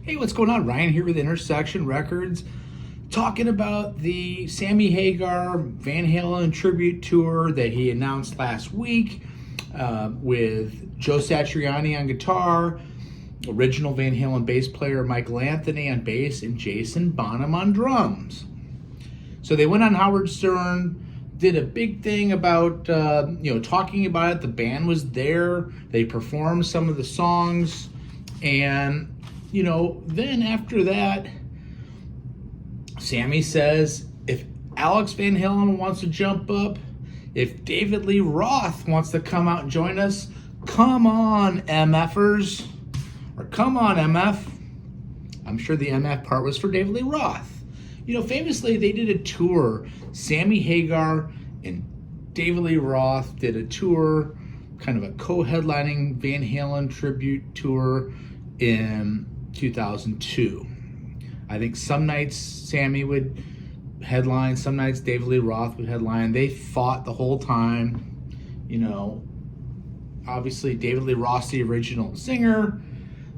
Hey, what's going on? Ryan here with Intersection Records, talking about the Sammy Hagar Van Halen tribute tour that he announced last week with Joe Satriani on guitar, original Van Halen bass player Michael Anthony on bass, and Jason Bonham on drums. So they went on Howard Stern, did a big thing about talking about it. The band was there. They performed some of the songs, and then after that, Sammy says, if Alex Van Halen wants to jump up, if David Lee Roth wants to come out and join us, come on, MFers, or come on, MF. I'm sure the MF part was for David Lee Roth. Famously, they did a tour. Sammy Hagar and David Lee Roth did a tour, kind of a co-headlining Van Halen tribute tour in 2002. I think some nights Sammy would headline, some nights David Lee Roth would headline. They fought the whole time. Obviously David Lee Roth's the original singer.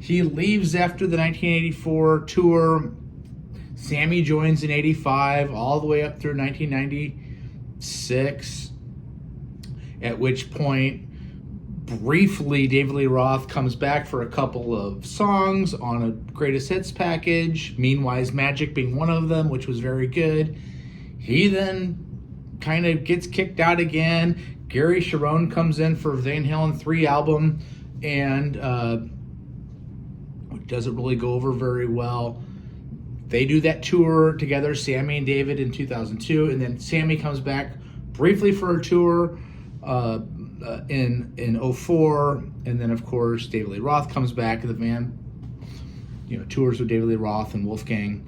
He leaves after the 1984 tour. Sammy joins in 85, all the way up through 1996, at which point, briefly, David Lee Roth comes back for a couple of songs on a greatest hits package, Meanwhile Magic being one of them, which was very good. He then kind of gets kicked out again. Gary Sharon comes in for Van Halen 3 album, and it doesn't really go over very well. They do that tour together, Sammy and David, in 2002, and then Sammy comes back briefly for a tour in 2004, and then of course David Lee Roth comes back. The band, tours with David Lee Roth and Wolfgang.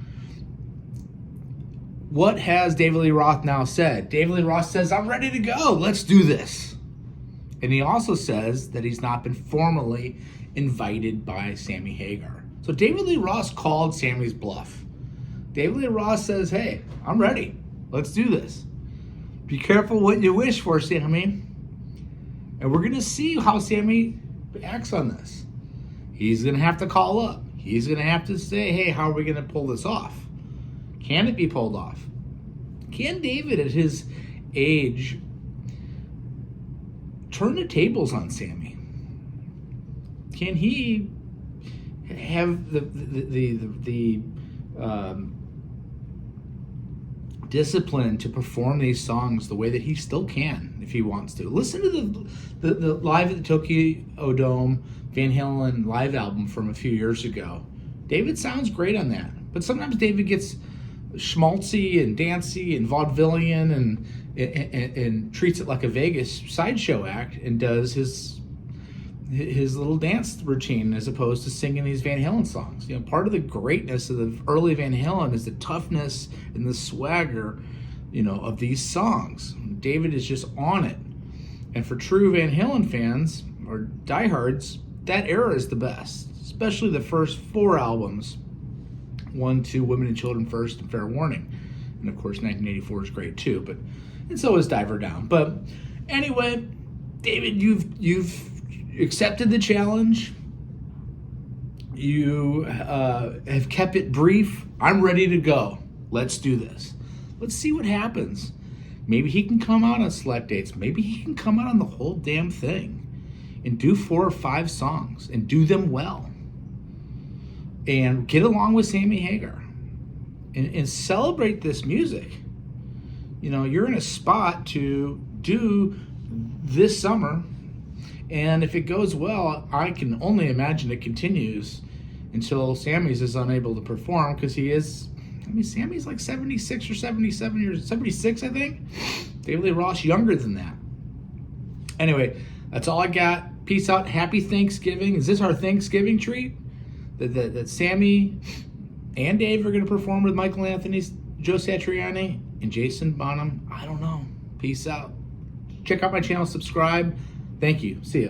What has David Lee Roth now said? David Lee Roth says, "I'm ready to go. Let's do this." And he also says that he's not been formally invited by Sammy Hagar. So David Lee Roth called Sammy's bluff. David Lee Roth says, "Hey, I'm ready. Let's do this. Be careful what you wish for, Sammy." And we're going to see how Sammy acts on this. He's going to have to call up. He's going to have to say, hey, how are we going to pull this off? Can it be pulled off? Can David, at his age, turn the tables on Sammy? Can he have the discipline to perform these songs the way that he still can if he wants to? Listen to the Live at the Tokyo Dome Van Halen live album from a few years ago. David sounds great on that, but sometimes David gets schmaltzy and dancey and vaudevillian and treats it like a Vegas sideshow act and does his little dance routine as opposed to singing these Van Halen songs. Part of the greatness of the early Van Halen is the toughness and the swagger, of these songs. David is just on it. And for true Van Halen fans or diehards, that era is the best, especially the first 4 albums, 1, 2, Women and Children First, and Fair Warning. And of course, 1984 is great too, and so is Diver Down. But anyway, David, you've accepted the challenge. You have kept it brief. I'm ready to go. Let's do this. Let's see what happens. Maybe he can come out on select dates. Maybe he can come out on the whole damn thing and do 4 or 5 songs and do them well. And get along with Sammy Hagar and celebrate this music. You're in a spot to do this summer. And if it goes well, I can only imagine it continues until Sammy's is unable to perform, because Sammy's like 76 or 77 years, 76, I think. David Lee Roth's younger than that. Anyway, that's all I got. Peace out. Happy Thanksgiving. Is this our Thanksgiving treat? That Sammy and Dave are going to perform with Michael Anthony, Joe Satriani, and Jason Bonham? I don't know. Peace out. Check out my channel, subscribe. Thank you. See ya.